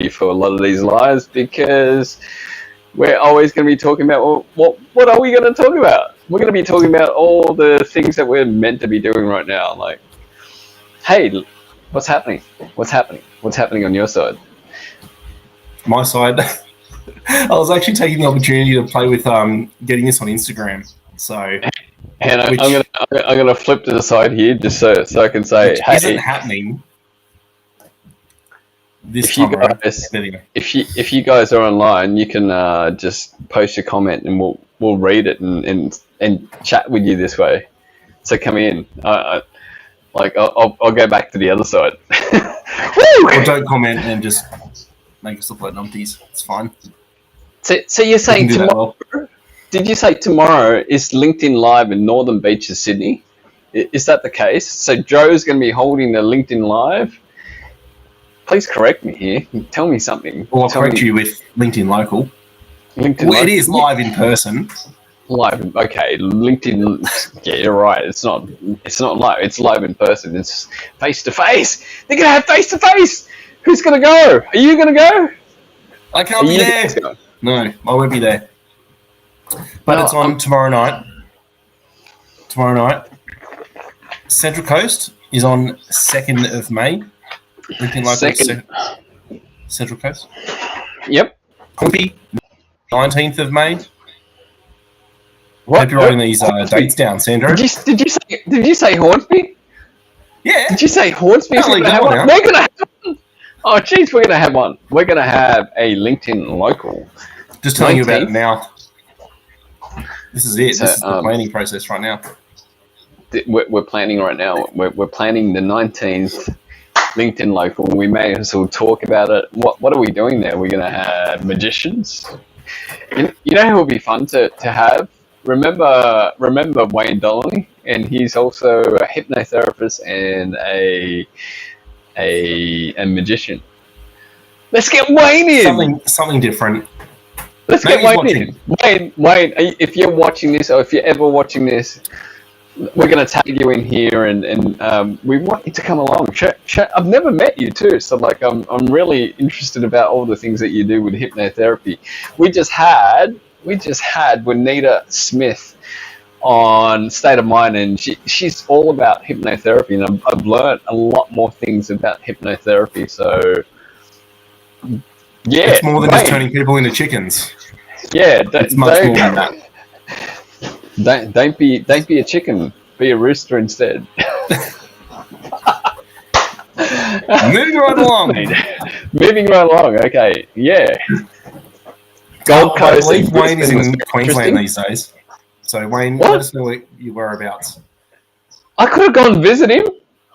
for a lot of these lives because we're always going to be talking about, well, what are we going to talk about? We're going to be talking about all the things that we're meant to be doing right now. Like, hey, what's happening? What's happening on your side? My side, I was actually taking the opportunity to play with getting this on Instagram. So, and I'm gonna flip to the side here just so I can say, which hey, isn't happening this time around. If you guys are online, you can just post your comment and we'll read it and chat with you this way. So come in. I'll go back to the other side. Or don't comment and just make us look like numpties. It's fine. So you're saying tomorrow? Did you say tomorrow is LinkedIn Live in Northern Beaches, Sydney? Is that the case? So Joe's going to be holding the LinkedIn Live. Please correct me here. Tell me something. Or I'll correct you with LinkedIn Local. It is live in person. Live, okay. LinkedIn. Yeah, you're right. It's not live. It's live in person. It's face to face. They're going to have face to face. Who's going to go? Are you going to go? I can't be there. No, I won't be there. But it's on tomorrow night. Tomorrow night. Central Coast is on 2nd of May. LinkedIn Local Central Coast. Yep. Hornsby, 19th of May. What? Hope you're writing these dates down, Sandro. Did you say Hornsby? Yeah. Did you say Hornsby? We're gonna have one. Oh, jeez, we're gonna have one. We're gonna have a LinkedIn Local. Just telling you about it now. This is it. This is the planning process right now. We're planning right now. We're planning the 19th LinkedIn Local. We may as well talk about it. What are we doing there? We're going to have magicians. You know who would be fun to have? Remember Wayne Donnelly? And he's also a hypnotherapist and a magician. Let's get Wayne in. Something different. Let's get Wayne in. Wayne, if you're watching this or if you're ever watching this, we're going to tag you in here and we want you to come along. I've never met you too, so I'm really interested about all the things that you do with hypnotherapy. We just had Juanita Smith on State of Mind, and she's all about hypnotherapy, and I've learned a lot more things about hypnotherapy. So yeah, it's more than just turning people into chickens. Yeah, it's much more than that. Don't be a chicken. Be a rooster instead. Moving right along. Okay, yeah. Gold Coast. I believe Wayne is in Queensland these days. So Wayne, let us know where you whereabouts. I could have gone visit him.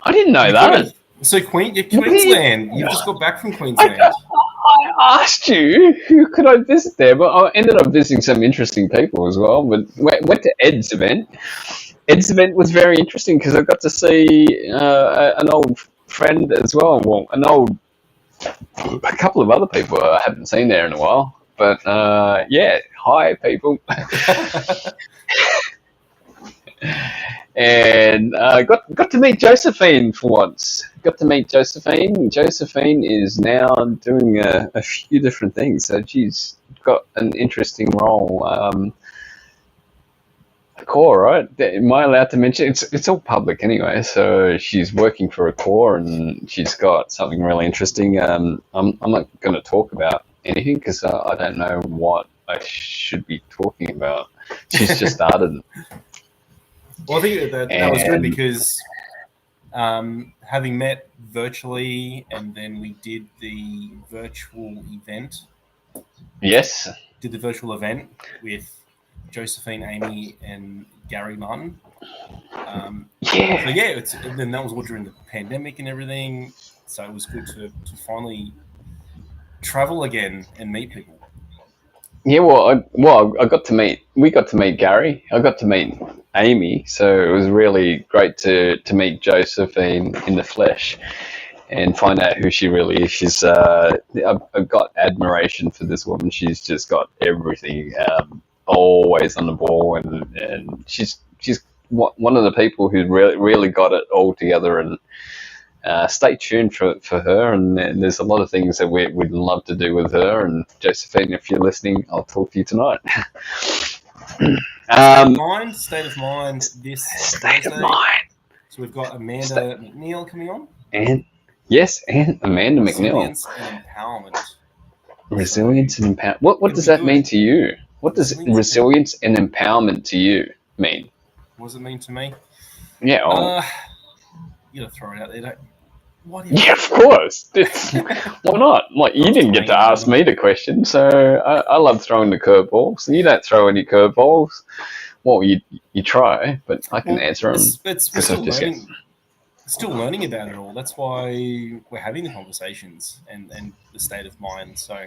I didn't know that. So Queensland. You've just got back from Queensland. I asked you who could I visit there, but I ended up visiting some interesting people as well. But went to Ed's event. Ed's event was very interesting because I got to see an old friend as well. Well, a couple of other people I haven't seen there in a while. But yeah, hi people. And got to meet Josephine for once. Josephine is now doing a few different things. So she's got an interesting role. A core, right? Am I allowed to mention? It's all public anyway. So she's working for a core, and she's got something really interesting. I'm not going to talk about anything because I don't know what I should be talking about. She's just started. Well, I think that was good because having met virtually, and then we did the virtual event. Yes. Did the virtual event with Josephine, Amy, and Gary Martin. Yeah. So yeah, then that was all during the pandemic and everything. So it was good to finally travel again and meet people. Yeah, we got to meet Gary. I got to meet Amy, so it was really great to meet Josephine in the flesh and find out who she really is. She's I've got admiration for this woman. She's just got everything, always on the ball, and she's one of the people who's really got it all together, and stay tuned for her, and there's a lot of things that we'd love to do with her. And Josephine, if you're listening, I'll talk to you tonight. State of mind this State Thursday. of mind. So we've got Amanda McNeil coming on. And Amanda McNeil. Resilience and empowerment. Resilience and empowerment. What does that mean to you? What does resilience and empowerment to you mean? What does it mean to me? Yeah. You gotta throw it out there, don't you? Yeah, of course. Why not? Like, you didn't get to ask me the question, so I love throwing the curveballs. You don't throw any curveballs. Well, you try, but I can answer them. We're still learning about it all. That's why we're having the conversations and the state of mind. So,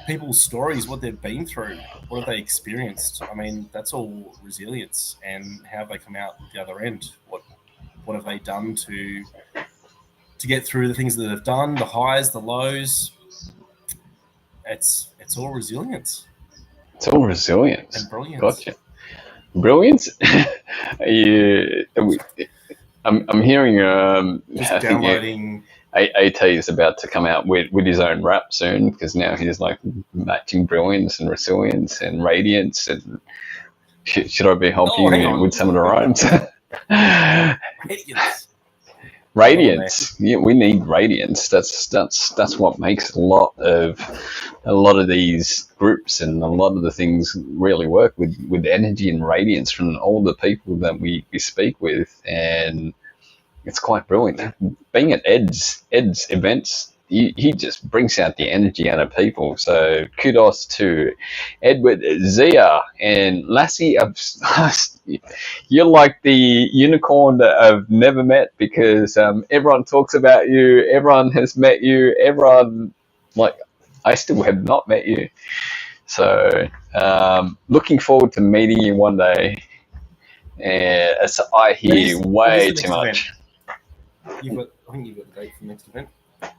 people's stories, what they've been through, what have they experienced. I mean, that's all resilience, and how have they come out the other end? What have they done to get through the things that they've done, the highs, the lows? It's all resilience. It's all resilience. And brilliance. Gotcha. Brilliance? I'm hearing just downloading. AT is about to come out with his own rap soon, because now he's like matching brilliance and resilience and radiance. And should I be helping you with some of the rhymes? Radiance. Yeah, we need radiance. That's what makes a lot of these groups and a lot of the things really work with energy and radiance from all the people that we speak with, and it's quite brilliant. Being at Ed's events, he just brings out the energy out of people. So kudos to Edward, Zia, and Lassie. You're like the unicorn that I've never met, because everyone talks about you. Everyone has met you. Everyone, like, I still have not met you. So looking forward to meeting you one day. As I hear way too much. I think you've got the date for the next event.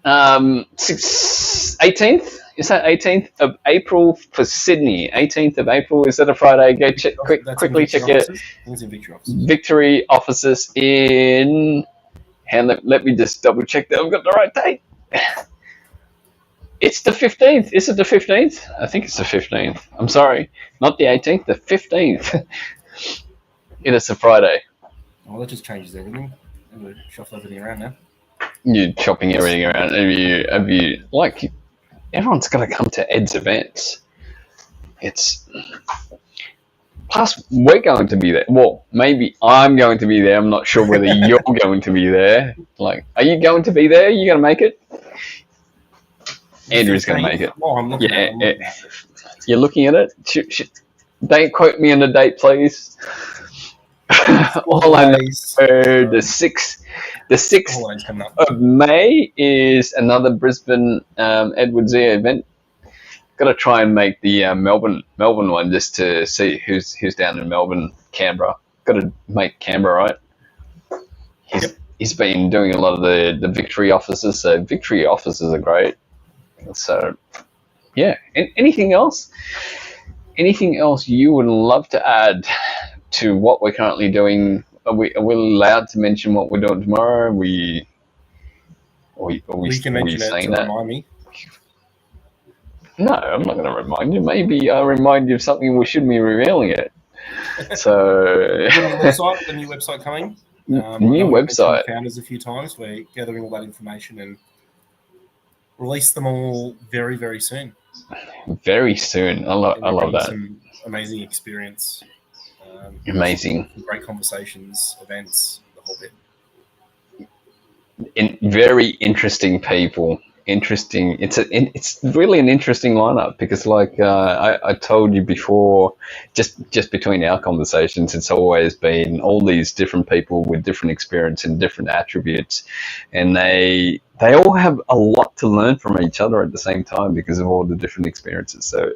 18th? Is that 18th of April for Sydney? 18th of April, is that a Friday? Go check quickly check your Victory offices in. And let me just double check that I've got the right date. It's the 15th. Is it the 15th? I think it's the 15th. I'm sorry, not the 18th, the 15th. It is a Friday. Well, that just changes everything. We'll shuffle everything around now. You're chopping everything around. Have you like, everyone's got to come to Ed's events. Plus, we're going to be there. Well, maybe I'm going to be there. I'm not sure whether you're going to be there. Like, are you going to be there? Are you going to make it? Andrew's going to make it. Oh, I'm looking at it. You're looking at it? Don't quote me on the date, please. All I know, the 6th of May is another Brisbane Edward Zia event. Got to try and make the Melbourne one, just to see who's down in Melbourne. Canberra. Got to make Canberra, right? He's been doing a lot of the Victory offices, so Victory offices are great. So, yeah. Anything else? Anything else you would love to add to what we're currently doing? Are we allowed to mention what we're doing tomorrow? We can mention it to remind me. No, I'm not going to remind you. Maybe I'll remind you of something we shouldn't be revealing it. So, the new website coming. New website. Founders a few times. We're gathering all that information and release them all very, very soon. Very soon. I love that. Some amazing experience. Amazing. Great conversations, events, the whole bit. Very interesting people. Interesting. It's really an interesting lineup, because, like I told you before, just between our conversations, it's always been all these different people with different experience and different attributes, and they all have a lot to learn from each other at the same time because of all the different experiences. So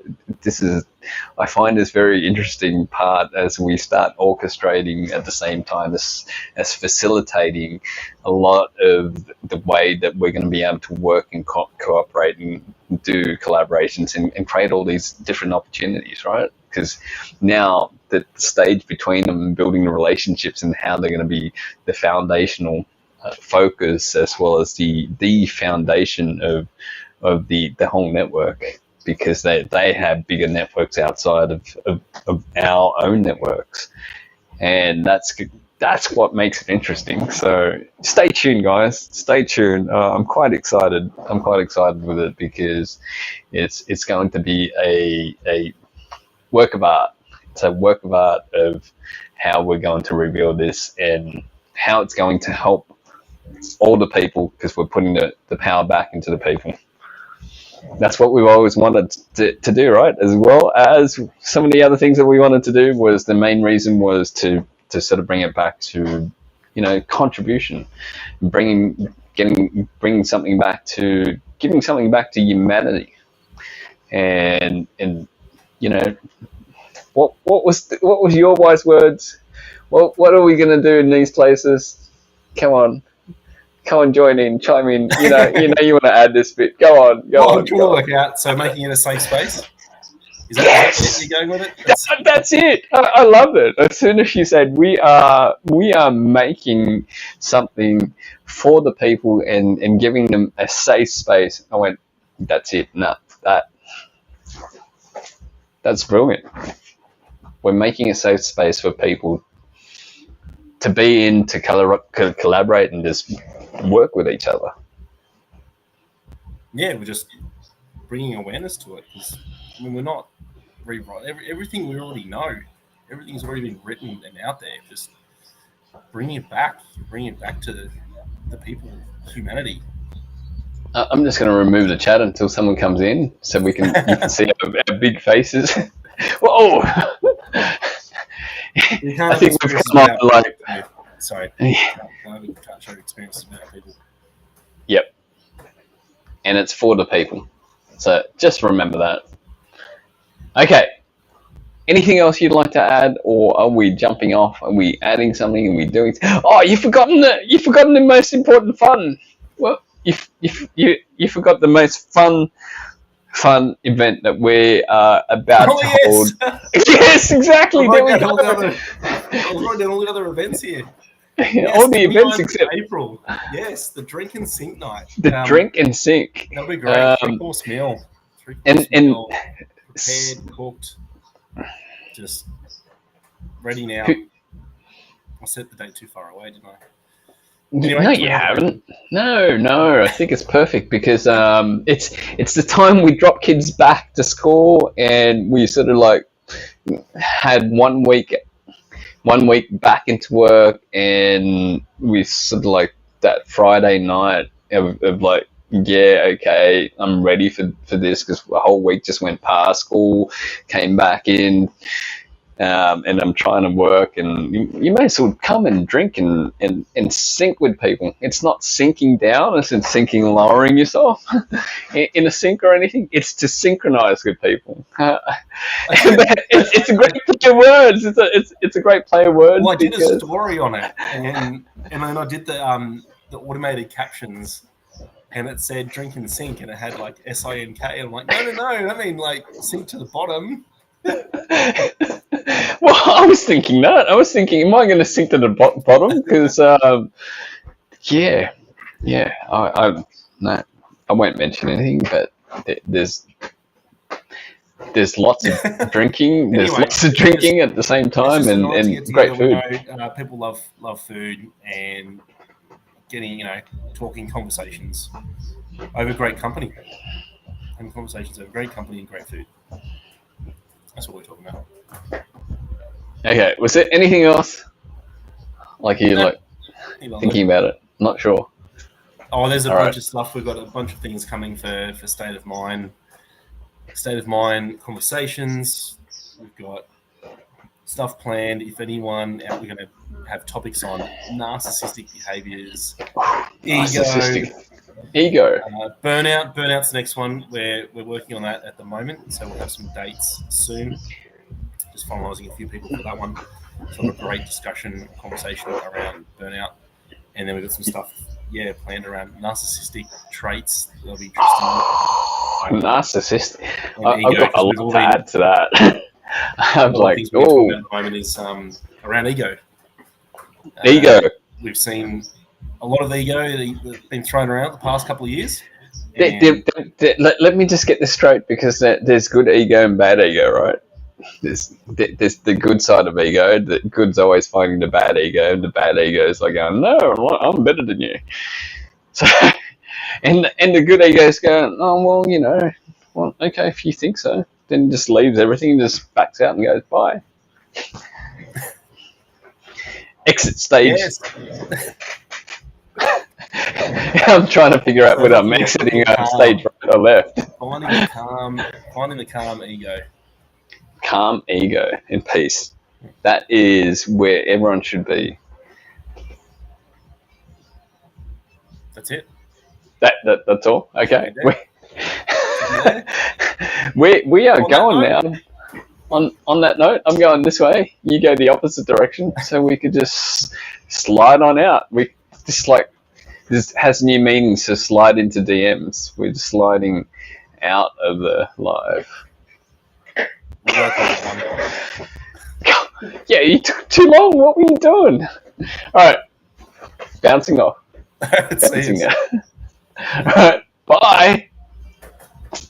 I find this very interesting part as we start orchestrating at the same time as facilitating a lot of the way that we're going to be able to work and cooperate and do collaborations and create all these different opportunities, right? Because now the stage between them and building the relationships and how they're going to be the foundational focus as well as the foundation of the whole network, because they have bigger networks outside of our own networks, and that's what makes it interesting. So stay tuned, guys. Stay tuned. I'm quite excited. I'm quite excited with it because it's going to be a work of art. It's a work of art of how we're going to reveal this and how it's going to help all the people, because we're putting the power back into the people. That's what we've always wanted to do, right? As well as some of the other things that we wanted to do, was the main reason was to sort of bring it back to, contribution, bringing something back to, giving something back to humanity, and what was your wise words? What are we gonna do in these places? Come on, join in, chime in. You want to add this bit. Go on. I'm trying to work out. So making it a safe space. Is that where you're going with it? That's it. I love it. As soon as she said we are making something for the people and giving them a safe space, I went, that's it. No, that's brilliant. We're making a safe space for people to be in, to collaborate and just work with each other. Yeah, we're just bringing awareness to it. We're not rewriting everything. We already know. Everything's already been written and out there. Just bringing it back to the people, humanity. I'm just going to remove the chat until someone comes in, so you can see our big faces. Whoa! I think we've come up like. Sorry. You can't show experiences about people. Yep. And it's for the people. So just remember that. Okay. Anything else you'd like to add, or are we jumping off? Are we adding something? Are we doing? Oh, you've forgotten the most important fun. Well, you forgot the most fun event that we are about to hold. Yes, exactly. I was writing down all the other events here. Yes, all the events except April. Yes, the drink and sink night. The drink and sink. That'll be great. 3-course meal. Meal. Prepared, cooked, just ready now. I set the date too far away, didn't I? Anyway, no, you haven't. No. I think it's perfect because it's the time we drop kids back to school, and we sort of like had 1 week back into work, and we sort of like that Friday night of like, yeah, okay, I'm ready for this, because the whole week just went past, school, came back in, and I'm trying to work, and you may as well come and drink and sync with people. It's not sinking down, it's in sinking, lowering yourself in a sink or anything. It's to synchronize with people. It's a great play of words. It's a great play of words. Well, I did a story on it, and then I did the automated captions, and it said drink and sink, and it had like SINK. I'm like, no, I mean like sink to the bottom. Well, I was thinking that. I was thinking, am I going to sink to the bottom? Because, I won't mention anything, but there's lots of drinking. There's lots of drinking at the same time, and great food. People love food and getting, talking conversations over great company. Having conversations over great company and great food. That's what we're talking about. Okay, was there anything else? Thinking about it? Not sure. Oh, there's a bunch of stuff. We've got a bunch of things coming for State of Mind. State of Mind conversations. We've got stuff planned. If anyone, we're going to have topics on narcissistic behaviors, ego, burnout. Burnout's the next one. We're working on that at the moment, so we'll have some dates soon. Just finalising a few people for that one. So a great discussion, conversation around burnout, and then we've got some stuff, planned around narcissistic traits. That'll be interesting. Narcissistic. I've got a lot to add to that. I'm One of like, the things we're talking oh, about at the moment is around ego. ego. We've seen a lot of ego that's been thrown around the past couple of years. Let me just get this straight, because there's good ego and bad ego, right? There's the good side of ego. The good's always finding the bad ego, and the bad ego is like going, no, I'm better than you. So, and the good ego is going, oh well, well, okay, if you think so, then just leaves everything, just backs out and goes bye. Exit stage. Yes. I'm trying to figure out whether I'm exiting stage right or left. Finding the calm ego. Calm ego and peace. That is where everyone should be. That's it. That's all. Okay. We are going now. On that note, I'm going this way. You go the opposite direction, so we could just slide on out. We just like this has new meanings to slide into DMs. We're just sliding out of the live. Yeah, you took too long. What were you doing? All right, bouncing off. Bouncing out. All right, bye.